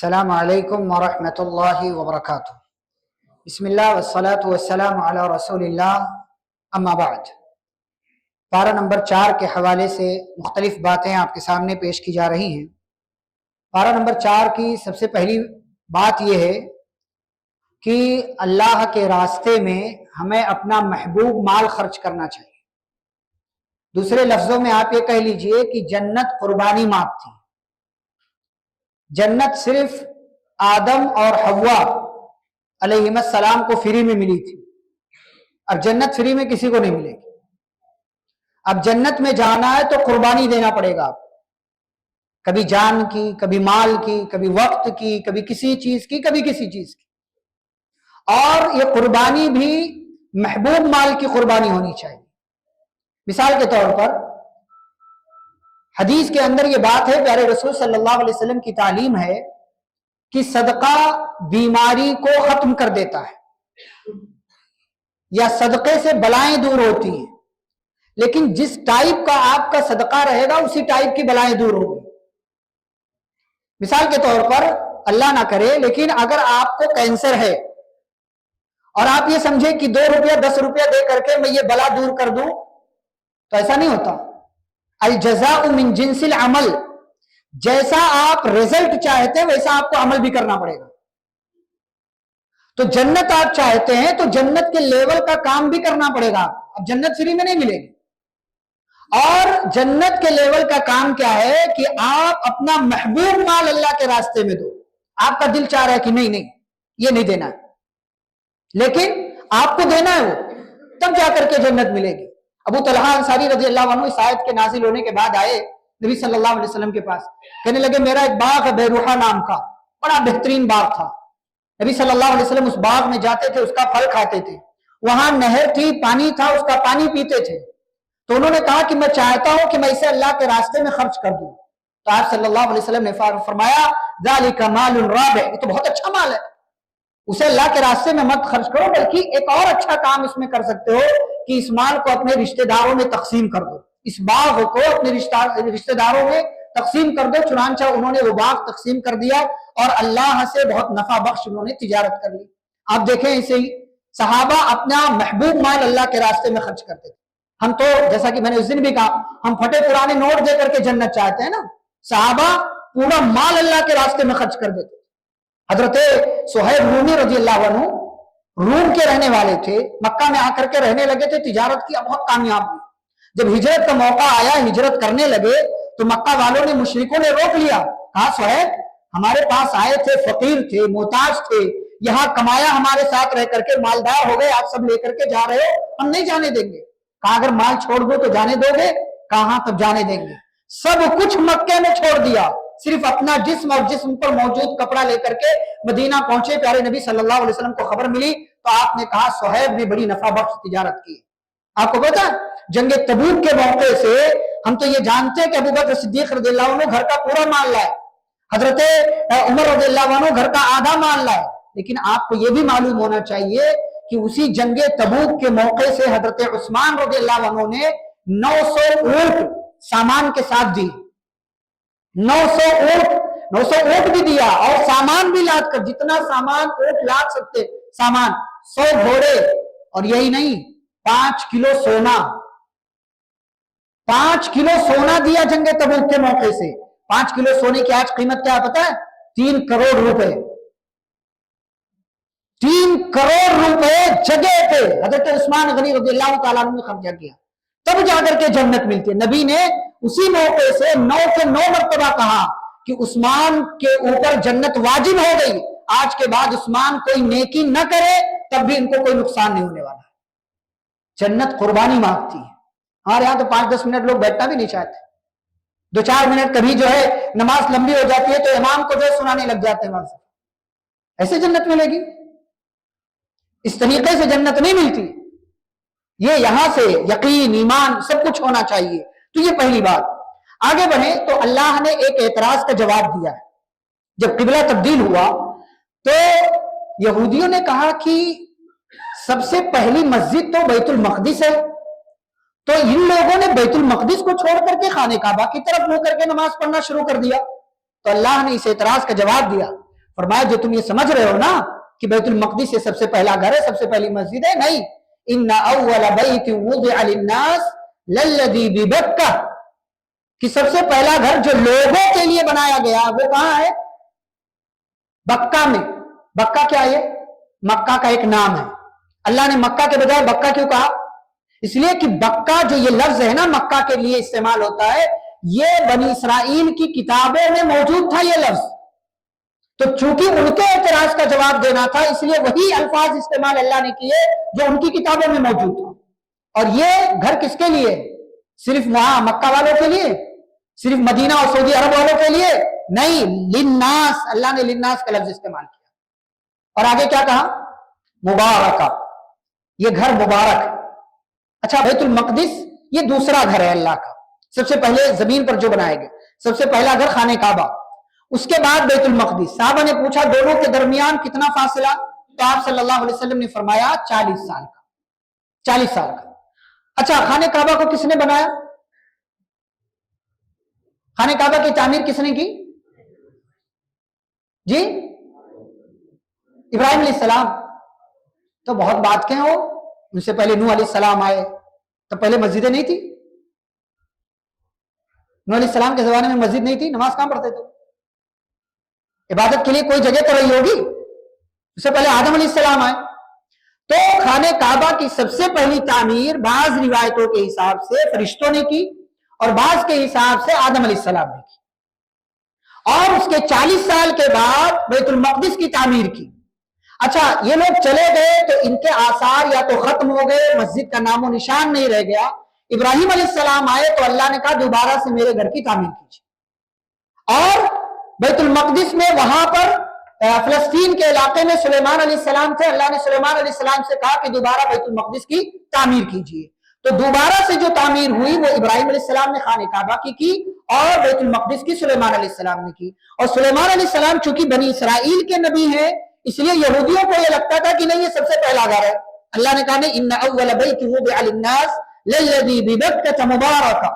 السلام علیکم ورحمۃ اللہ وبرکاتہ۔ بسم اللہ والصلاة والسلام علی رسول اللہ، اما بعد۔ پارہ نمبر 4 کے حوالے سے مختلف باتیں آپ کے سامنے پیش کی جا رہی ہیں۔ پارہ نمبر 4 کی سب سے پہلی بات یہ ہے کہ اللہ کے راستے میں ہمیں اپنا محبوب مال خرچ کرنا چاہیے۔ دوسرے لفظوں میں آپ یہ کہہ لیجئے کہ جنت قربانی مات تھی۔ جنت صرف آدم اور حوا علیہ السلام کو فری میں ملی تھی، اب جنت فری میں کسی کو نہیں ملے گی۔ اب جنت میں جانا ہے تو قربانی دینا پڑے گا آپ کو، کبھی جان کی، کبھی مال کی، کبھی وقت کی، کبھی کسی چیز کی، کبھی کسی چیز کی، اور یہ قربانی بھی محبوب مال کی قربانی ہونی چاہیے۔ مثال کے طور پر حدیث کے اندر یہ بات ہے، پیارے رسول صلی اللہ علیہ وسلم کی تعلیم ہے کہ صدقہ بیماری کو ختم کر دیتا ہے، یا صدقے سے بلائیں دور ہوتی ہیں، لیکن جس ٹائپ کا آپ کا صدقہ رہے گا اسی ٹائپ کی بلائیں دور ہوگی۔ مثال کے طور پر اللہ نہ کرے، لیکن اگر آپ کو کینسر ہے اور آپ یہ سمجھے کہ 2 روپیہ 10 روپیہ دے کر کے میں یہ بلا دور کر دوں، تو ایسا نہیں ہوتا۔ الجزاء من جنس العمل، جیسا آپ رزلٹ چاہتے ہیں ویسا آپ کو عمل بھی کرنا پڑے گا۔ تو جنت آپ چاہتے ہیں تو جنت کے لیول کا کام بھی کرنا پڑے گا۔ اب جنت فری میں نہیں ملے گی، اور جنت کے لیول کا کام کیا ہے کہ آپ اپنا محبوب مال اللہ کے راستے میں دو۔ آپ کا دل چاہ رہا ہے کہ نہیں یہ نہیں دینا ہے، لیکن آپ کو دینا ہے، وہ تب جا کر کے جنت ملے گی۔ ابو طلحہ انصاری رضی اللہ عنہ اس آیت کے نازل ہونے کے بعد آئے نبی صلی اللہ علیہ وسلم کے پاس، کہنے لگے میرا ایک باغ ہے بیروحہ نام کا، بڑا بہترین باغ تھا۔ نبی صلی اللہ علیہ وسلم اس باغ میں جاتے تھے، اس کا پھل کھاتے تھے، وہاں نہر تھی، پانی تھا، اس کا پانی پیتے تھے۔ تو انہوں نے کہا کہ میں چاہتا ہوں کہ میں اسے اللہ کے راستے میں خرچ کر دوں۔ تو آپ صلی اللہ علیہ وسلم نے فرمایا ذالک مال رابح، یہ تو بہت اچھا مال ہے، اسے اللہ کے راستے میں مت خرچ کرو، بلکہ ایک اور اچھا کام اس میں کر سکتے ہو کہ اس مال کو اپنے رشتہ داروں میں تقسیم کر دو، اس باغ کو اپنے رشتہ داروں میں تقسیم کر دو۔ چنانچہ انہوں نے وہ باغ تقسیم کر دیا اور اللہ سے بہت نفع بخش انہوں نے تجارت کر لی۔ آپ دیکھیں اسے ہی صحابہ اپنا محبوب مال اللہ کے راستے میں خرچ کرتے تھے۔ ہم تو جیسا کہ میں نے اس دن بھی کہا، ہم پھٹے پرانے نوٹ دے کر کے جنت چاہتے ہیں نا، صحابہ پورا مال اللہ کے راستے میں خرچ کر دیتے۔ حضرت صہیب رومی رضی اللہ عنہ روم کے رہنے والے تھے، مکہ میں آ کر کے رہنے لگے تھے، تجارت کی بہت کامیاب ہوئی۔ جب ہجرت کا موقع آیا، ہجرت کرنے لگے تو مکہ والوں نے، مشرکوں نے روک لیا، کہا صہیب ہمارے پاس آئے تھے، فقیر تھے، محتاج تھے، یہاں کمایا ہمارے ساتھ رہ کر کے، مالدار ہو گئے، آپ سب لے کر کے جا رہے ہو، ہم نہیں جانے دیں گے۔ کہا اگر مال چھوڑ دو تو جانے دو گے؟ کہاں تب جانے دیں گے۔ سب کچھ مکے میں چھوڑ دیا، صرف اپنا جسم اور جسم پر موجود کپڑا لے کر کے مدینہ پہنچے۔ پیارے نبی صلی اللہ علیہ وسلم کو خبر ملی تو آپ نے کہا صہیب نے بڑی نفع بخش تجارت کی۔ آپ کو پتا جنگ تبوک کے موقع سے ہم تو یہ جانتے ہیں کہ ابوبکر صدیق رضی اللہ عنہ گھر کا پورا مال لائے، حضرت عمر رضی اللہ عنہ گھر کا آدھا مال لائے، لیکن آپ کو یہ بھی معلوم ہونا چاہیے کہ اسی جنگ تبوک کے موقع سے حضرت عثمان رضی اللہ عنہ نے 900 اونٹ سامان کے ساتھ دی، 900 اونٹ بھی دیا، اور سامان بھی لاد کر، جتنا سامان اونٹ لاد سکتے سامان، 100 گھوڑے، اور یہی نہیں 5 کلو سونا، 5 کلو سونا دیا جنگ تبوک کے موقع سے۔ 5 کلو سونے کی آج قیمت کیا پتا ہے؟ 3 کروڑ روپے۔ 3 کروڑ روپے جگہ پہ حضرت عثمان غنی رضی اللہ تعالیٰ عنہ نے خرچہ کیا، تب جا کر کے جنت ملتی ہے۔ نبی نے اسی موقع سے 9 کے 9 مرتبہ کہا کہ عثمان کے اوپر جنت واجب ہو گئی، آج کے بعد عثمان کوئی نیکی نہ کرے تب بھی ان کو کوئی نقصان نہیں ہونے والا ہے۔ جنت قربانی مانگتی ہے۔ ہمارے یہاں تو 5-10 منٹ لوگ بیٹھنا بھی نہیں چاہتے، 2-4 منٹ کبھی جو ہے نماز لمبی ہو جاتی ہے تو امام کو جو ہے سنانے لگ جاتے ہیں وہاں سے۔ ایسے جنت ملے گی؟ اس طریقے سے جنت نہیں ملتی۔ یہ یہاں سے یقین، ایمان سب کچھ ہونا چاہیے۔ تو یہ پہلی بات۔ آگے بڑھیں تو اللہ نے ایک اعتراض کا جواب دیا ہے۔ جب قبلہ تبدیل ہوا تو یہودیوں نے کہا کہ سب سے پہلی مسجد تو بیت المقدس ہے، تو ان لوگوں نے بیت المقدس کو چھوڑ کر کے خانہ کعبہ کی طرف منہ کر کے نماز پڑھنا شروع کر دیا۔ تو اللہ نے اس اعتراض کا جواب دیا فرمایا جو تم یہ سمجھ رہے ہو نا کہ بیت المقدس یہ سب سے پہلا گھر ہے، سب سے پہلی مسجد ہے، نہیں، ان اول بیت وضع للناس للذی ببکہ، کہ سب سے پہلا گھر جو لوگوں کے لیے بنایا گیا وہ کہاں ہے؟ بکہ میں۔ بکہ کیا ہے؟ مکہ کا ایک نام ہے۔ اللہ نے مکہ کے بجائے بکہ کیوں کہا؟ اس لیے کہ بکہ جو یہ لفظ ہے نا مکہ کے لیے استعمال ہوتا ہے، یہ بنی اسرائیل کی کتابوں میں موجود تھا یہ لفظ، تو چونکہ ان کے اعتراض کا جواب دینا تھا اس لیے وہی الفاظ استعمال اللہ نے کیے جو ان کی کتابوں میں موجود تھا۔ اور یہ گھر کس کے لیے؟ صرف وہاں مکہ والوں کے لیے؟ صرف مدینہ اور سعودی عرب والوں کے لیے؟ نہیں، للناس، اللہ نے للناس کا لفظ استعمال کیا۔ اور آگے کیا کہا؟ مبارکہ، یہ گھر مبارک ہے۔ اچھا، بیت المقدس یہ دوسرا گھر ہے اللہ کا، سب سے پہلے زمین پر جو بنائے گئے، سب سے پہلا گھر خانہ کعبہ، اس کے بعد بیت المقدس۔ صحابہ نے پوچھا دونوں کے درمیان کتنا فاصلہ؟ تو آپ صلی اللہ علیہ وسلم نے فرمایا 40 سال کا، 40 سال کا۔ اچھا، خانہ کعبہ کو کس نے بنایا؟ خانہ کعبہ کی تعمیر کس نے کی؟ جی، ابراہیم علیہ السلام۔ تو بہت بات کہیں ہو، ان سے پہلے نوح علیہ السلام آئے، تو پہلے مسجدیں نہیں تھی؟ نوح علیہ السلام کے زمانے میں مسجد نہیں تھی، نماز کہاں پڑھتے تھے؟ عبادت کے لیے کوئی جگہ تو رہی ہوگی، اس سے پہلے آدم علیہ السلام آئے۔ تو خانہ کعبہ کی سب سے پہلی تعمیر بعض روایتوں کے حساب سے فرشتوں نے کی اور بعض کے حساب سے آدم علیہ السلام نے کی، اور اس کے 40 سال کے بعد بیت المقدس کی تعمیر کی۔ اچھا، یہ لوگ چلے گئے تو ان کے آثار یا تو ختم ہو گئے، مسجد کا نام و نشان نہیں رہ گیا۔ ابراہیم علیہ السلام آئے تو اللہ نے کہا دوبارہ سے میرے گھر کی تعمیر کیجیے، اور بیت المقدس میں وہاں پر فلسطین کے علاقے میں سلیمان علیہ السلام تھے، اللہ نے سلیمان علیہ السلام سے کہا کہ دوبارہ بیت المقدس کی تعمیر کیجیے۔ تو دوبارہ سے جو تعمیر ہوئی وہ ابراہیم علیہ السلام نے خانہ کعبہ کی اور بیت المقدس کی سلیمان علیہ السلام نے کی۔ اور سلیمان علیہ السلام چونکہ بنی اسرائیل کے نبی ہیں اس لیے یہودیوں کو یہ لگتا تھا کہ نہیں یہ سب سے پہلا گھر ہے۔ اللہ نے کہا ان اول بیت وضع للناس للذی ببکہ مبارکہ،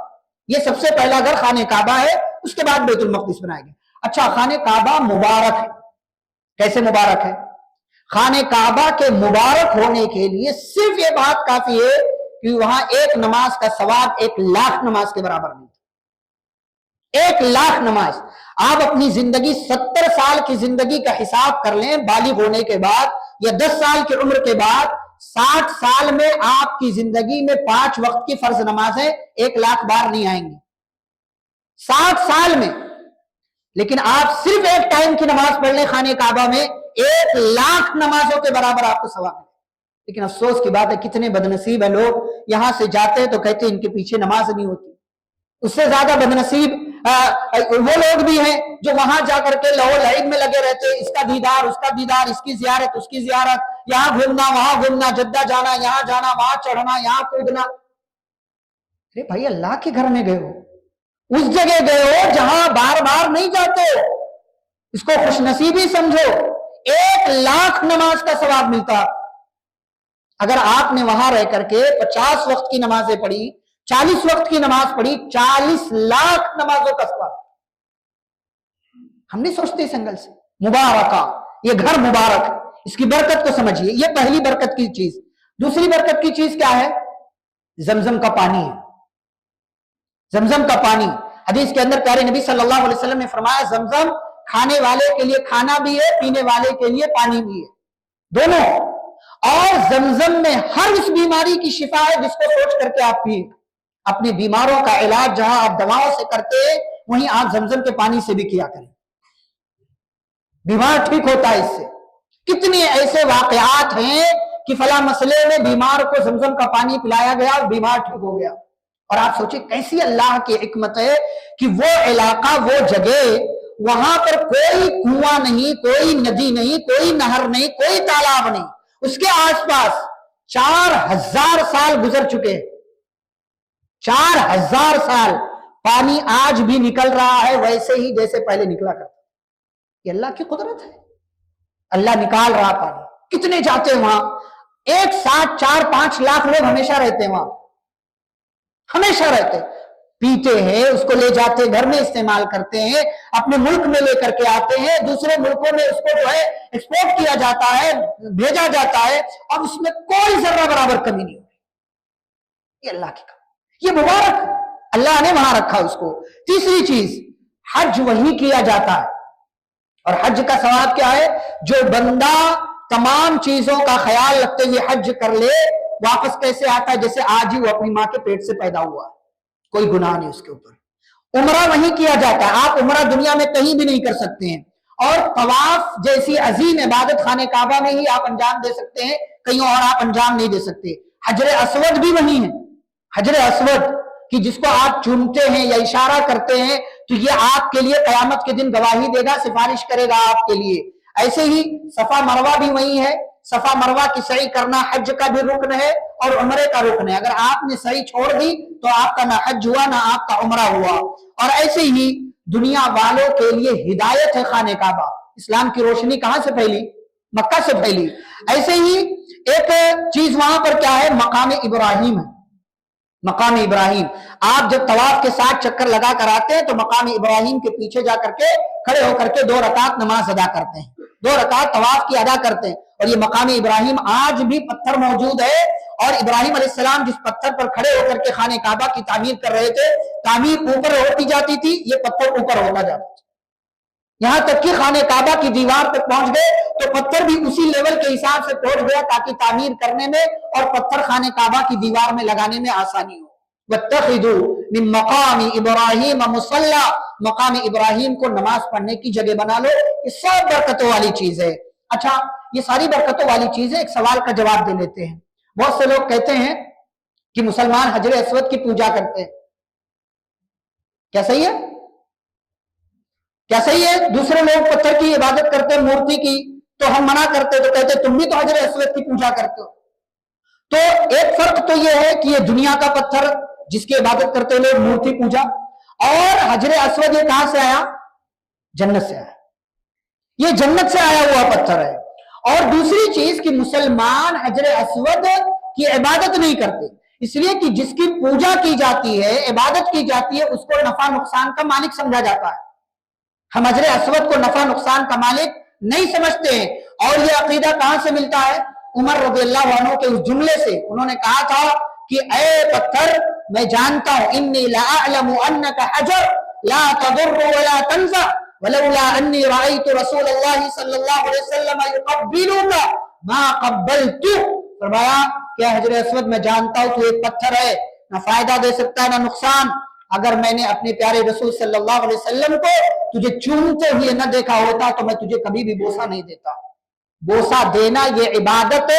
یہ سب سے پہلا گھر خانہ کعبہ ہے، اس کے بعد بیت المقدس بنایا گیا۔ اچھا، خانہ کعبہ مبارک ہے، کیسے مبارک ہے؟ خانہ کعبہ کے مبارک ہونے کے لیے صرف یہ بات کافی ہے کہ وہاں ایک نماز کا ثواب 1,00,000 نماز کے برابر نہیں، 1,00,000 نماز۔ آپ اپنی زندگی 70 سال کی زندگی کا حساب کر لیں بالغ ہونے کے بعد، یا 10 سال کی عمر کے بعد، 60 سال میں آپ کی زندگی میں 5 وقت کی فرض نمازیں 1,00,000 بار نہیں آئیں گی 60 سال میں، لیکن آپ صرف ایک ٹائم کی نماز پڑھ لیں خانہ کعبہ میں 1,00,000 نمازوں کے برابر آپ کو ثواب ہے۔ لیکن افسوس کی بات ہے کتنے بدنصیب ہیں لوگ، یہاں سے جاتے ہیں تو کہتے ہیں ان کے پیچھے نماز نہیں ہوتی۔ اس سے زیادہ بدنصیب وہ لوگ بھی ہیں جو وہاں جا کر کے لہو لعب میں لگے رہتے ہیں، اس کا دیدار، اس کا دیدار، اس کی زیارت، اس کی زیارت، یہاں گھومنا وہاں گھومنا، جدہ جانا، یہاں جانا، وہاں چڑھنا، یہاں کودنا۔ ارے بھائی، اللہ کے گھر میں گئے ہو، اس جگہ گئے ہو جہاں بار بار نہیں جاتے، اس کو خوش نصیبی سمجھو، 1,00,000 نماز کا ثواب ملتا۔ اگر آپ نے وہاں رہ کر کے 50 وقت کی نمازیں پڑھی، 40 وقت کی نماز پڑھی، 40,00,000 نمازوں کا ثواب۔ ہم نہیں سوچتے اس اینگل سے۔ مبارکہ، یہ گھر مبارک، اس کی برکت کو سمجھیے، یہ پہلی برکت کی چیز۔ دوسری برکت کی چیز کیا ہے؟ زمزم کا پانی ہے، زمزم کا پانی۔ حدیث کے اندر پیارے نبی صلی اللہ علیہ وسلم نے فرمایا زمزم کھانے والے کے لیے کھانا بھی ہے، پینے والے کے لیے پانی بھی ہے، دونوں۔ اور زمزم میں ہر اس بیماری کی شفا ہے جس کو سوچ کر کے آپ پیے۔ اپنے بیماروں کا علاج جہاں آپ دواؤں سے کرتے ہیں وہیں آپ زمزم کے پانی سے بھی کیا کریں، بیمار ٹھیک ہوتا ہے اس سے۔ کتنے ایسے واقعات ہیں کہ فلاں مسئلے میں بیمار کو زمزم کا پانی پلایا گیا اور بیمار ٹھیک ہو گیا۔ اور آپ سوچیں کیسی اللہ کی حکمت ہے کہ وہ علاقہ، وہ جگہ، وہاں پر کوئی کنواں نہیں، کوئی ندی نہیں، کوئی نہر نہیں، کوئی تالاب نہیں، اس کے آس پاس 4,000 سال گزر چکے، 4,000 سال پانی آج بھی نکل رہا ہے ویسے ہی جیسے پہلے نکلا کرتا۔ یہ اللہ کی قدرت ہے، اللہ نکال رہا پانی۔ کتنے جاتے ہیں وہاں، ایک ساتھ 4-5 لاکھ لوگ ہمیشہ رہتے ہیں وہاں، ہمیشہ رہتے۔ پیتے ہیں، اس کو لے جاتے گھر میں استعمال کرتے ہیں، اپنے ملک میں لے کر کے آتے ہیں، دوسرے ملکوں میں اس کو جو ہے ایکسپورٹ کیا جاتا ہے، بھیجا جاتا ہے، اور اس میں کوئی ذرہ برابر کمی نہیں ہوتی۔ یہ اللہ کی کام، یہ مبارک اللہ نے وہاں رکھا اس کو۔ تیسری چیز، حج وہی کیا جاتا ہے، اور حج کا ثواب کیا ہے؟ جو بندہ تمام چیزوں کا خیال رکھتے ہوئے حج کر لے، واپس کیسے آتا ہے؟ جیسے آج ہی وہ اپنی ماں کے پیٹ سے پیدا ہوا، کوئی گناہ نہیں اس کے اوپر۔ عمرہ وہیں کیا جاتا ہے، آپ عمرہ دنیا میں کہیں بھی نہیں کر سکتے ہیں، اور طواف جیسی عظیم عبادت خانہ کعبہ میں ہی آپ انجام دے سکتے ہیں، کہیں اور آپ انجام نہیں دے سکتے۔ حجر اسود بھی وہیں ہے، حجر اسود کہ جس کو آپ چومتے ہیں یا اشارہ کرتے ہیں تو یہ آپ کے لیے قیامت کے دن گواہی دے گا، سفارش کرے گا آپ کے لیے۔ ایسے ہی صفا مروہ بھی وہی ہے، صفا مروہ کی سعی کرنا حج کا بھی رکن ہے اور عمرے کا رکن ہے۔ اگر آپ نے سعی چھوڑ دی تو آپ کا نہ حج ہوا نہ آپ کا عمرہ ہوا۔ اور ایسے ہی دنیا والوں کے لیے ہدایت ہے خانہ کعبہ۔ اسلام کی روشنی کہاں سے پھیلی؟ مکہ سے پھیلی۔ ایسے ہی ایک چیز وہاں پر کیا ہے؟ مقام ابراہیم ہے، مقام ابراہیم۔ آپ جب طواف کے ساتھ چکر لگا کر آتے ہیں تو مقام ابراہیم کے پیچھے جا کر کے کھڑے ہو کر کے 2 رکعت نماز ادا کرتے ہیں، 2 رکعت طواف کی ادا کرتے ہیں۔ اور یہ مقام ابراہیم آج بھی پتھر موجود ہے، اور ابراہیم علیہ السلام جس پتھر پر کھڑے ہو کر کے خانہ کعبہ کی تعمیر کر رہے تھے، تعمیر اوپر ہوتی جاتی تھی، یہ پتھر اوپر ہوتا جاتا تھا، یہاں تک کہ خانہ کعبہ کی دیوار تک پہنچ گئے تو پتھر بھی اسی لیول کے حساب سے پہنچ گیا تاکہ تعمیر کرنے میں اور پتھر خانہ کعبہ کی دیوار میں لگانے میں آسانی ہو۔ وَاتَّخِذُوا مِن مَقَامِ إِبْرَاهِيمَ مُصَلَّى، مقام ابراہیم کو نماز پڑھنے کی جگہ بنا لو۔ یہ سب برکتوں والی چیز ہے۔ اچھا، یہ ساری برکتوں والی چیزیں، ایک سوال کا جواب دے لیتے ہیں۔ بہت سے لوگ کہتے ہیں کہ مسلمان حجر اسود کی پوجا کرتے ہیں، کیا صحیح ہے؟ کیا صحیح ہے؟ دوسرے لوگ پتھر کی عبادت کرتے ہیں، مورتی کی، تو ہم منع کرتے تو کہتے تم بھی تو حجر اسود کی پوجا کرتے ہو۔ تو ایک فرق تو یہ ہے کہ یہ دنیا کا پتھر جس کی عبادت کرتے لوگ، مورتی پوجا، اور حجر اسود یہ کہاں سے آیا؟ جنت سے آیا، یہ جنت سے آیا ہوا پتھر ہے۔ اور دوسری چیز کہ مسلمان حجر اسود کی عبادت نہیں کرتے، اس لیے کہ جس کی پوجا کی جاتی ہے، عبادت کی جاتی ہے، اس کو نفع نقصان کا مالک سمجھا جاتا ہے۔ ہم حجر اسود کو نفع نقصان کا مالک نہیں سمجھتے ہیں۔ اور یہ عقیدہ کہاں سے ملتا ہے؟ عمر رضی اللہ عنہ کے اس جملے سے۔ انہوں نے کہا تھا کہ اے پتھر، میں جانتا ہوں، انی لاعلم انک حجر لا تضر ولا تنفع ولولا انی رأیت رسول اللہ صلی اللہ علیہ وسلم یقبلک ما قبلت۔ فرمایا کہ حجر اسود میں جانتا ہوں تو ایک پتھر ہے، نہ فائدہ دے سکتا ہے نہ نقصان۔ اگر میں نے اپنے پیارے رسول صلی اللہ علیہ وسلم کو تجھے چومتے ہوئے نہ دیکھا ہوتا تو میں تجھے کبھی بھی بوسہ نہیں دیتا۔ بوسہ دینا یہ عبادت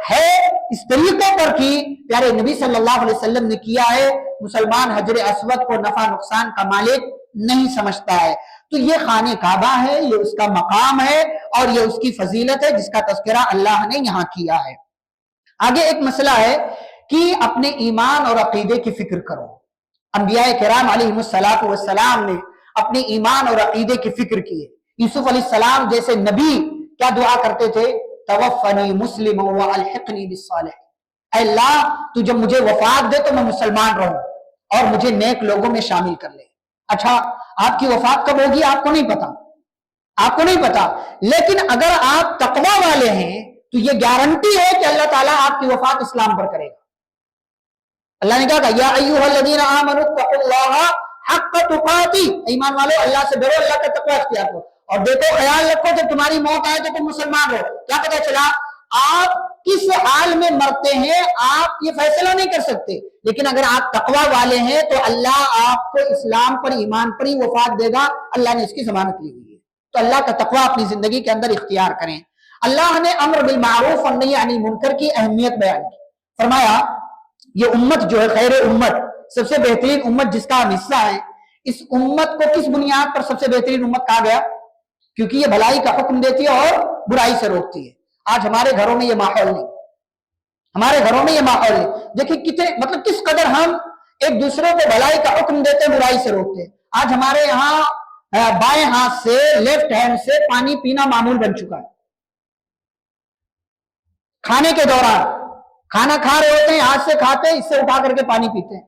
ہے، اس طریقے پر کی پیارے نبی صلی اللہ علیہ وسلم نے کیا ہے۔ مسلمان حجر اسود کو نفع نقصان کا مالک نہیں سمجھتا ہے۔ تو یہ خانہ کعبہ ہے، یہ اس کا مقام ہے، اور یہ اس کی فضیلت ہے جس کا تذکرہ اللہ نے یہاں کیا ہے۔ آگے ایک مسئلہ ہے کہ اپنے ایمان اور عقیدے کی فکر کرو۔ انبیاء کرام علیہ السلام نے اپنے ایمان اور عقیدے کی فکر کی ہے۔ یوسف علیہ السلام جیسے نبی کیا دعا کرتے تھے؟ توفنی مسلم والحقنی بالصالحین، اے اللہ تو جب مجھے وفات دے تو میں مسلمان رہوں اور مجھے نیک لوگوں میں شامل کر لے۔ اچھا، آپ کی وفات کب ہوگی آپ کو نہیں پتا، آپ کو نہیں پتا، لیکن اگر آپ تقوی والے ہیں تو یہ گارنٹی ہے کہ اللہ تعالیٰ آپ کی وفات اسلام پر کرے گا۔ اللہ نے کہا کہ یا ایھا الذین آمنوا اتقوا اللہ حق تقاتی، ایمان والو اللہ سے ڈرو، اللہ کا تقوی اختیار کرو، اور دیکھو خیال رکھو جب تمہاری موت آئے تو تم مسلمان رہو۔ کیا پتہ چلا آپ کس حال میں مرتے ہیں آپ یہ فیصلہ نہیں کر سکتے، لیکن اگر آپ تقوی والے ہیں تو اللہ آپ کو اسلام پر ایمان پر ہی وفات دے گا، اللہ نے اس کی ضمانت لی ہوئی ہے۔ تو اللہ کا تقوی اپنی زندگی کے اندر اختیار کریں۔ اللہ نے امر بالمعروف اور نہی عن المنکر کی اہمیت بیان کی، فرمایا یہ امت جو ہے خیر امت، سب سے بہترین امت جس کا ہم حصہ ہے، اس امت کو کس بنیاد پر سب سے بہترین امت کہا گیا؟ کیونکہ یہ بھلائی کا حکم دیتی ہے اور برائی سے روکتی ہے۔ آج ہمارے گھروں میں یہ ماحول نہیں، ہمارے گھروں میں یہ ماحول نہیں۔ دیکھیں کتنے مطلب کس قدر ہم ایک دوسرے کو بھلائی کا حکم دیتے برائی سے روکتے ہیں۔ آج ہمارے یہاں بائیں ہاتھ سے، لیفٹ ہینڈ سے پانی پینا معمول بن چکا ہے۔ کھانے کے دوران کھانا کھا رہے ہوتے ہیں، ہاتھ سے کھاتے ہیں، اس سے اٹھا کر کے پانی پیتے ہیں۔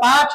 5,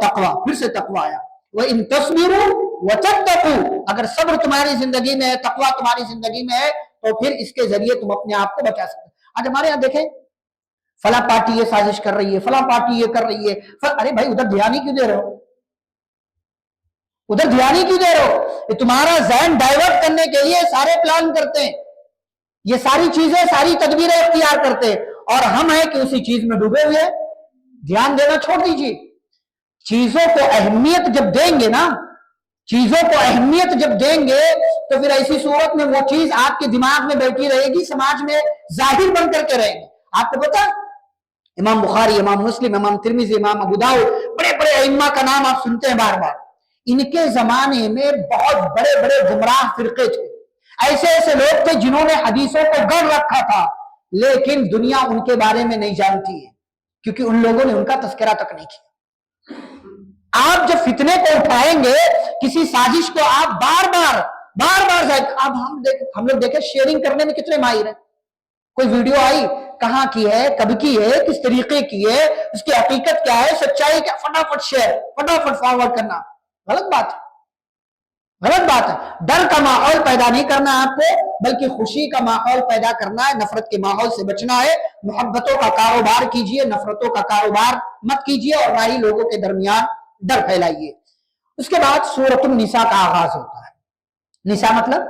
تقوی، پھر سے تقوی آیا، وَإِن تَصْبِرُوا وَتَتَّقُوا، اگر صبر تمہاری زندگی میں ہے، تقوی تمہاری زندگی میں ہے، تو پھر اس کے ذریعے تم اپنے آپ کو بچا سکتے ہیں۔ آج ہمارے یہاں دیکھیں، فلاں پارٹی یہ سازش کر رہی ہے، فلاں پارٹی یہ کر رہی ہے، ارے بھائی ادھر دھیان ہی کیوں دے رہے ہو؟ ادھر دھیان ہی کیوں دے رہے ہو؟ یہ تمہارا ذہن ڈائیورٹ کرنے کے لیے سارے پلان کرتے ہیں، یہ ساری چیزیں، ساری تدبیریں اختیار کرتے ہیں، اور ہم ہیں کہ اسی چیز میں ڈوبے ہوئے ہیں۔ دھیان دینا چھوڑ دیجیے، چیزوں کو اہمیت جب دیں گے نا، چیزوں کو اہمیت جب دیں گے تو پھر ایسی صورت میں وہ چیز آپ کے دماغ میں بیٹھی رہے گی، سماج میں ظاہر بن کر کے رہے گی۔ آپ کو پتا امام بخاری، امام مسلم، امام ترمذی، امام ابو داؤد، بڑے بڑے ائمہ کا نام آپ سنتے ہیں بار بار، ان کے زمانے میں بہت بڑے بڑے گمراہ فرقے تھے، ایسے ایسے لوگ تھے جنہوں نے حدیثوں کو گڑھ رکھا تھا، لیکن دنیا ان کے بارے میں نہیں جانتی ہے، کیونکہ ان لوگوں نے ان کا تذکرہ تک نہیں کیا۔ آپ جب فتنے کو اٹھائیں گے، کسی سازش کو آپ بار بار اب ہم لوگ دیکھیں شیئرنگ کرنے میں کتنے ماہر ہیں، کوئی ویڈیو آئی کہاں کی ہے، کب کی ہے، کس طریقے کی ہے، اس کی حقیقت کیا ہے، سچائی کیا، فٹافٹ شیئر، فٹافٹ فارورڈ کرنا، غلط بات ہے، غلط بات ہے۔ ڈر کا ماحول پیدا نہیں کرنا ہے آپ کو، بلکہ خوشی کا ماحول پیدا کرنا ہے، نفرت کے ماحول سے بچنا ہے، محبتوں کا کاروبار کیجئے، نفرتوں کا کاروبار مت کیجئے، اور نہ ہی لوگوں کے درمیان ڈر پھیلائیے۔ اس کے بعد سورۃ النساء کا آغاز ہوتا ہے۔ نساء مطلب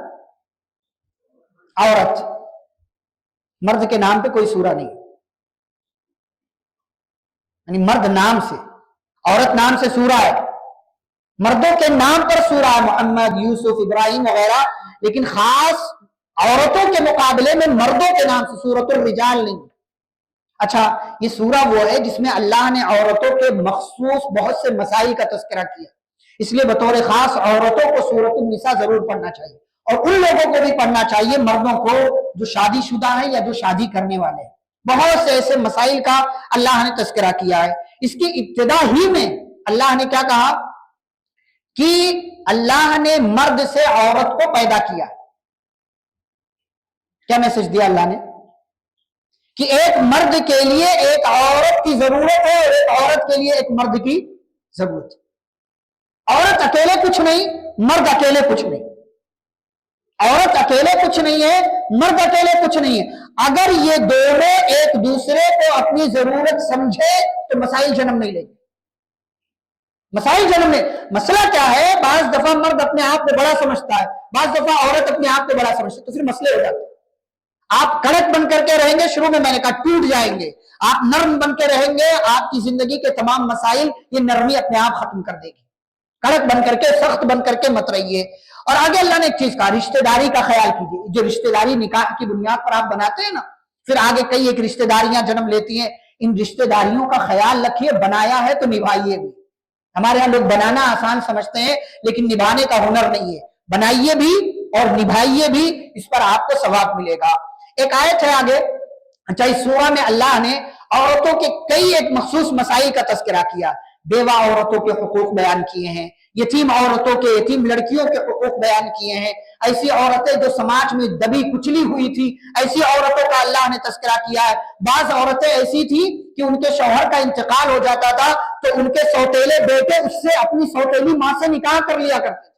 عورت، مرد کے نام پہ کوئی سورہ نہیں، یعنی مرد نام سے، عورت نام سے سورہ ہے، مردوں کے نام پر سورہ ہے، محمد، یوسف، ابراہیم وغیرہ، لیکن خاص عورتوں کے مقابلے میں مردوں کے نام سے سورۃ الرجال نہیں۔ اچھا، یہ سورہ وہ ہے جس میں اللہ نے عورتوں کے مخصوص بہت سے مسائل کا تذکرہ کیا، اس لیے بطور خاص عورتوں کو سورۃ النساء ضرور پڑھنا چاہیے، اور ان لوگوں کو بھی پڑھنا چاہیے، مردوں کو جو شادی شدہ ہیں یا جو شادی کرنے والے ہیں۔ بہت سے ایسے مسائل کا اللہ نے تذکرہ کیا ہے۔ اس کی ابتدا ہی میں اللہ نے کیا کہا کہ اللہ نے مرد سے عورت کو پیدا کیا۔ کیا میسج دیا اللہ نے؟ کہ ایک مرد کے لیے ایک عورت کی ضرورت ہے، اور ایک عورت کے لیے ایک مرد کی ضرورت ہے۔ عورت اکیلے کچھ نہیں، مرد اکیلے کچھ نہیں، عورت اکیلے کچھ نہیں ہے، مرد اکیلے کچھ نہیں ہے۔ اگر یہ دونوں ایک دوسرے کو اپنی ضرورت سمجھے تو مسائل جنم نہیں لیں گے، مسائل جنم نہیں۔ مسئلہ کیا ہے، بعض دفعہ مرد اپنے آپ کو بڑا سمجھتا ہے، بعض دفعہ عورت اپنے آپ کو بڑا سمجھتی ہے، تو پھر مسئلے ہو جاتے ہیں۔ آپ کڑک بن کر کے رہیں گے، شروع میں نے کہا ٹوٹ جائیں گے، آپ نرم بن کے رہیں گے، آپ کی زندگی کے تمام مسائل یہ نرمی اپنے آپ ختم کر دے گی۔ کڑک بن کر کے، سخت بن کر کے مت رہیے۔ اور آگے اللہ نے ایک چیز کہا، رشتہ داری کا خیال کیجیے۔ جو رشتہ داری نکاح کی بنیاد پر آپ بناتے ہیں نا، پھر آگے کئی ایک رشتہ داریاں جنم لیتی ہیں، ان رشتہ داریوں کا خیال رکھیے، بنایا ہے تو نبھائیے بھی۔ ہمارے یہاں لوگ بنانا آسان سمجھتے ہیں، لیکن نبھانے کا ہنر نہیں ہے۔ بنائیے بھی اور نبھائیے بھی، اس پر آپ کو ثواب ملے گا۔ ایک آیت ہے آگے، اچھا، اس سورہ میں اللہ نے عورتوں کے کئی ایک مخصوص مسائل کا تذکرہ کیا، بیوہ عورتوں کے حقوق بیان کیے ہیں، یتیم عورتوں کے، یتیم لڑکیوں کے حقوق بیان کیے ہیں، ایسی عورتیں جو سماج میں دبی کچلی ہوئی تھی، ایسی عورتوں کا اللہ نے تذکرہ کیا ہے۔ بعض عورتیں ایسی تھی کہ ان کے شوہر کا انتقال ہو جاتا تھا تو ان کے سوتیلے بیٹے اس سے اپنی سوتیلی ماں سے نکاح کر لیا کرتے تھے۔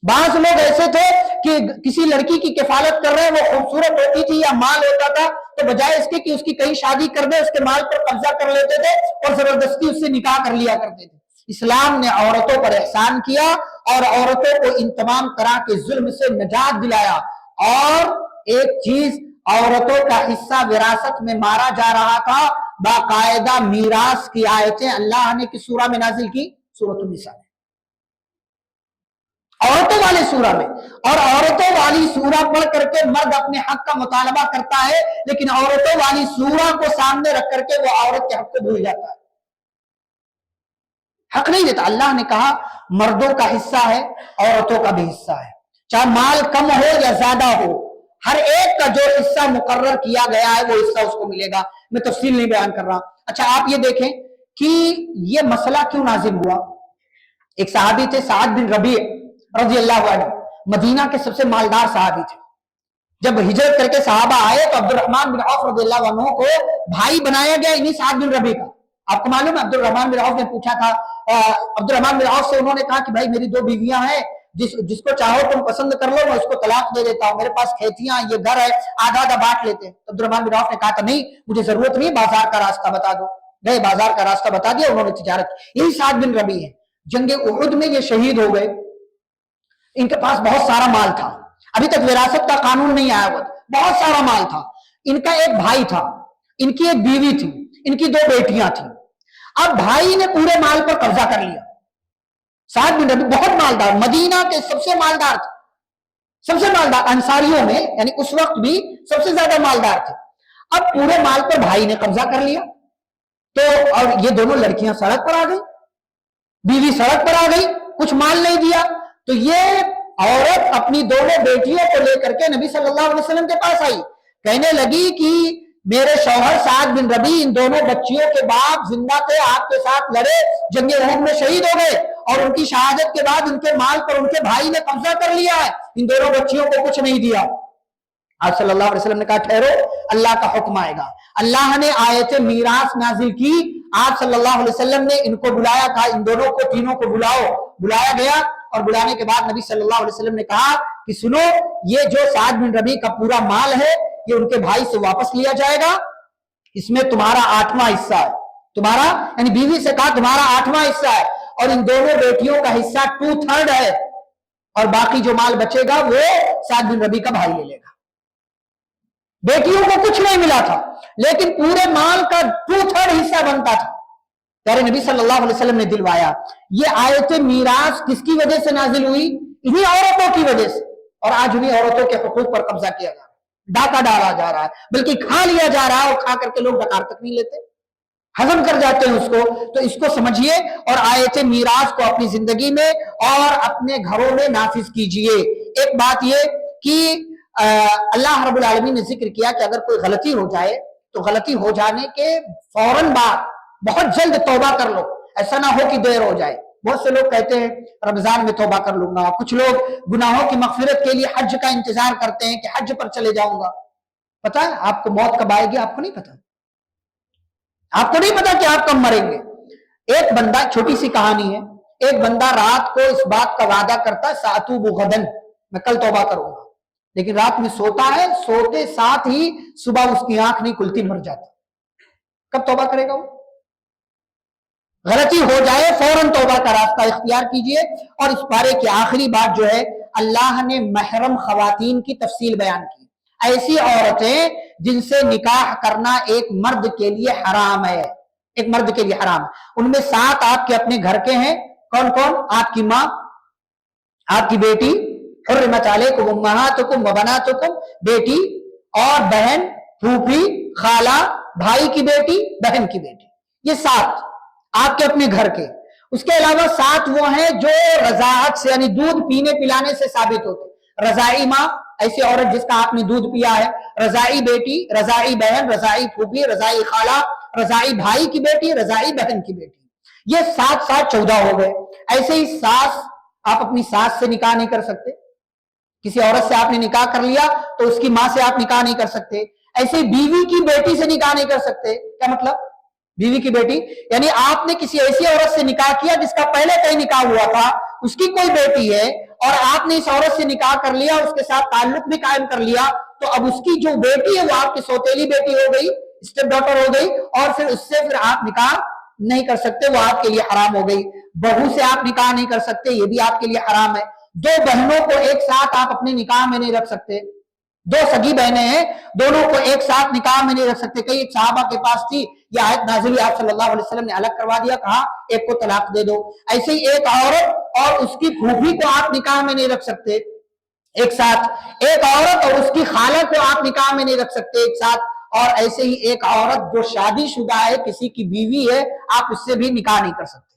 بعض لوگ ایسے تھے کہ کسی لڑکی کی کفالت کر رہے ہیں، وہ خوبصورت ہوتی تھی یا مال ہوتا تھا، تو بجائے اس کے کہ اس کی کہیں شادی کر دے، اس کے مال پر قبضہ کر لیتے تھے اور زبردستی اس سے نکاح کر لیا کرتے تھے۔ اسلام نے عورتوں پر احسان کیا اور عورتوں کو ان تمام طرح کے ظلم سے نجات دلایا۔ اور ایک چیز، عورتوں کا حصہ وراثت میں مارا جا رہا تھا، باقاعدہ میراث کی آیتیں اللہ نے کس سورہ میں نازل کی؟ سورۃ النساء میں، عورتوں والے سورہ میں۔ اور عورتوں والی سورہ پڑھ کر کے مرد اپنے حق کا مطالبہ کرتا ہے، لیکن عورتوں والی سورہ کو سامنے رکھ کر کے وہ عورت کے حق کو بھول جاتا ہے، حق نہیں دیتا۔ اللہ نے کہا مردوں کا حصہ ہے، عورتوں کا بھی حصہ ہے، چاہے مال کم ہو یا زیادہ ہو، ہر ایک کا جو حصہ مقرر کیا گیا ہے وہ حصہ اس کو ملے گا۔ میں تفصیل نہیں بیان کر رہا۔ اچھا، آپ یہ دیکھیں کہ یہ مسئلہ کیوں نازل ہوا۔ ایک صحابی تھے سعد بن ربیع رضی اللہ عنہ، مدینہ کے سب سے مالدار صحابی تھے۔ جب ہجرت کر کے صحابہ آئے تو عبد الرحمن بن عوف رضی اللہ عنہ کو بھائی بنایا گیا انہی سعد بن ربیع کا، آپ کو معلوم ہے عبد الرحمان بن عوف نے پوچھا تھا, عبد الرحمان بن عوف سے انہوں نے کہا کہ بھائی میری 2 بیویاں ہیں, جس کو چاہو تم پسند کر لو, میں اس کو طلاق دے دیتا ہوں, میرے پاس کھیتیاں یہ گھر ہے, آدھا آدھا بانٹ لیتے. عبد الرحمان بن عوف نے کہا تھا نہیں مجھے ضرورت نہیں, بازار کا راستہ بتا دو. گئے بازار کا راستہ بتا دیا, انہوں نے تجارت. یہی سعد بن ربیع ہے, جنگ احد میں یہ شہید ہو گئے. ان کے پاس بہت سارا مال تھا, ابھی تک وراثت کا قانون نہیں آیا ہوا, بہت سارا مال تھا. ان کا ایک بھائی تھا, ان کی ایک بیوی تھی, ان کی 2 بیٹیاں تھیں. اب بھائی نے پورے مال پر قبضہ کر لیا. سعد بن ربیع بہت مالدار, مدینہ کے سب سے مالدار تھے, سب سے مالدار انصاریوں میں, یعنی اس وقت بھی سب سے زیادہ مالدار تھے. اب پورے مال پر بھائی نے قبضہ کر لیا. تو اور یہ دونوں لڑکیاں سڑک پر آ گئی, بیوی سڑک پر آ گئی, کچھ مال نہیں دیا. تو یہ عورت اپنی دونوں بیٹیوں کو لے کر کے نبی صلی اللہ علیہ وسلم کے پاس آئی, کہنے لگی کہ میرے شوہر سعد بن ربیع ان دونوں بچیوں کے باپ زندہ تھے, آپ کے ساتھ لڑے, جنگ احد میں شہید ہو گئے, اور ان کی شہادت کے بعد ان کے مال پر ان کے بھائی نے قبضہ کر لیا ہے, ان دونوں بچیوں کو کچھ نہیں دیا. آپ صلی اللہ علیہ وسلم نے کہا ٹھہرو, اللہ کا حکم آئے گا. اللہ نے آیت میراث نازل کی. آپ صلی اللہ علیہ وسلم نے ان کو بلایا تھا, ان دونوں کو, تینوں کو بلاؤ. بلایا گیا, اور بلانے کے بعد نبی صلی اللہ علیہ وسلم نے کہا کہ سنو, یہ جو سعد بن ربیع کا پورا مال ہے یہ ان کے بھائی سے واپس لیا جائے گا, اس میں تمہارا 8واں حصہ ہے. تمہارا یعنی بیوی سے کہا تمہارا 8واں حصہ ہے, اور ان دونوں بیٹیوں کا حصہ 2/3 ہے, اور باقی جو مال بچے گا وہ سعد بن ربیع کا بھائی لے لے گا. بیٹیوں کو کچھ نہیں ملا تھا, لیکن پورے مال کا 2/3 حصہ بنتا تھا. پیارے نبی صلی اللہ علیہ وسلم نے دلوایا. یہ آیت میراث کس کی وجہ سے نازل ہوئی؟ انہی عورتوں کی وجہ سے. اور آج انہی عورتوں کے حقوق پر قبضہ کیا جا رہا ہے, ڈاکہ ڈالا جا رہا ہے, بلکہ کھا لیا جا رہا ہے, اور کھا کر کے لوگ ڈکار تک نہیں لیتے, ہضم کر جاتے ہیں اس کو. تو اس کو سمجھیے اور آیت میراث کو اپنی زندگی میں اور اپنے گھروں میں نافذ کیجئے. ایک بات یہ کہ اللہ رب العالمین نے ذکر کیا کہ اگر کوئی غلطی ہو جائے تو غلطی ہو جانے کے فوراً بعد بہت جلد توبہ کر لو, ایسا نہ ہو کہ دیر ہو جائے. بہت سے لوگ کہتے ہیں رمضان میں توبہ کر لوں گا, کچھ لوگ گناہوں کی مغفرت کے لیے حج کا انتظار کرتے ہیں کہ حج پر چلے جاؤں گا. پتہ ہے آپ کو موت کب آئے گی؟ آپ کو نہیں پتا, آپ کو نہیں پتا کہ آپ کب مریں گے. ایک بندہ, چھوٹی سی کہانی ہے, ایک بندہ رات کو اس بات کا وعدہ کرتا ہے ساتوب غدن, میں کل توبہ کروں گا, لیکن رات میں سوتا ہے, سوتے ساتھ ہی صبح اس کی آنکھ نہیں کھلتی, مر جاتا. کب توبہ کرے گا وہ؟ غلطی ہو جائے فوراً توبہ کا راستہ اختیار کیجئے. اور اس بارے کی آخری بات جو ہے, اللہ نے محرم خواتین کی تفصیل بیان کی. ایسی عورتیں جن سے نکاح کرنا ایک مرد کے لیے حرام ہے, ایک مرد کے لیے حرام. ان میں 7 آپ کے اپنے گھر کے ہیں. کون کون؟ آپ کی ماں, آپ کی بیٹی, حرمت علیکم امہاتکم وبناتکم, بیٹی اور بہن, پھوپھی, خالہ, بھائی کی بیٹی, بہن کی بیٹی, یہ 7 آپ کے اپنے گھر کے. اس کے علاوہ 7 وہ ہیں جو رضاعت سے یعنی دودھ پینے پلانے سے ثابت ہوتے. رضاعی ماں, ایسی عورت جس کا آپ نے دودھ پیا ہے. رضاعی بیٹی, رضاعی بہن, رضاعی پھوپھی, رضاعی خالہ, رضاعی بھائی کی بیٹی, رضاعی بہن کی بیٹی. یہ 7 14 ہو گئے. ایسے ہی ساس, آپ اپنی ساس سے نکاح نہیں کر سکتے. کسی عورت سے آپ نے نکاح کر لیا تو اس کی ماں سے آپ نکاح نہیں کر سکتے. ایسے بیوی کی بیٹی سے نکاح نہیں کر سکتے. کیا مطلب؟ بیوی کی بیٹی یعنی آپ نے کسی ایسی عورت سے نکاح کیا جس کا پہلے کہیں نکاح ہوا تھا, اس کی کوئی بیٹی ہے, اور آپ نے اس عورت سے نکاح کر لیا, اس کے ساتھ تعلق بھی قائم کر لیا, تو اب اس کی جو بیٹی ہے وہ آپ کی سوتیلی بیٹی ہو گئی, اسٹیپ ڈاٹر ہو گئی, اور پھر اس سے پھر آپ نکاح نہیں کر سکتے, وہ آپ کے لیے حرام ہو گئی. بہو سے آپ نکاح نہیں کر سکتے, یہ بھی آپ کے لیے حرام ہے. 2 بہنوں کو ایک ساتھ آپ اپنے نکاح میں نہیں رکھ سکتے. 2 سگی بہنیں ہیں, دونوں کو ایک ساتھ نکاح میں نہیں رکھ سکتے. کئی ایک صحابہ کے پاس تھی, یہ آیت نازل ہوئی, آپ صلی اللہ علیہ وسلم نے الگ کروا دیا, کہا ایک کو طلاق دے دو. ایسے ہی ایک عورت اور اس کی پھوپھی کو آپ نکاح میں نہیں رکھ سکتے ایک ساتھ. ایک عورت اور اس کی خالہ کو آپ نکاح میں نہیں رکھ سکتے ایک ساتھ. اور ایسے ہی ایک عورت جو شادی شدہ ہے, کسی کی بیوی ہے, آپ اس سے بھی نکاح نہیں کر سکتے.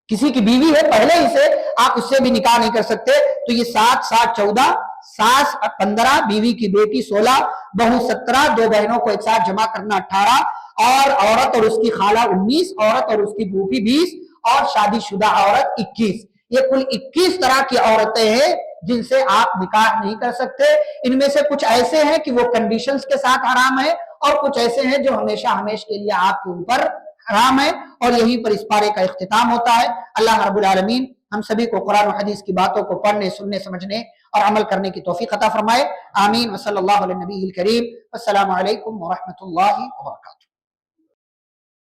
کسی کی بیوی ہے پہلے ہی سے, آپ اس سے بھی نکاح نہیں کر سکتے. تو یہ 7 14, ساس 15, بیوی کی بیٹی 16, بہو 17, 2 بہنوں کو ایک ساتھ جمع کرنا 18, اور عورت اور اس کی خالہ 19, عورت اور اس کی پھوپھی 20, اور شادی شدہ عورت 21. یہ کل 21 طرح کی عورتیں ہیں جن سے آپ نکاح نہیں کر سکتے. ان میں سے کچھ ایسے ہیں کہ وہ کنڈیشنز کے ساتھ حرام ہے, اور کچھ ایسے ہیں جو ہمیشہ ہمیشہ کے لیے آپ کے اوپر حرام ہے، اور یہیں پر اس پارے کا اختتام ہوتا ہے۔ اللہ رب العالمین ہم سبھی کو قرآن و حدیث کی باتوں کو پڑھنے، سننے، سمجھنے اور عمل کرنے کی توفیق عطا فرمائے، آمین۔ وصلی اللہ علی النبی الکریم، السلام علیکم ورحمۃ اللہ وبرکاتہ۔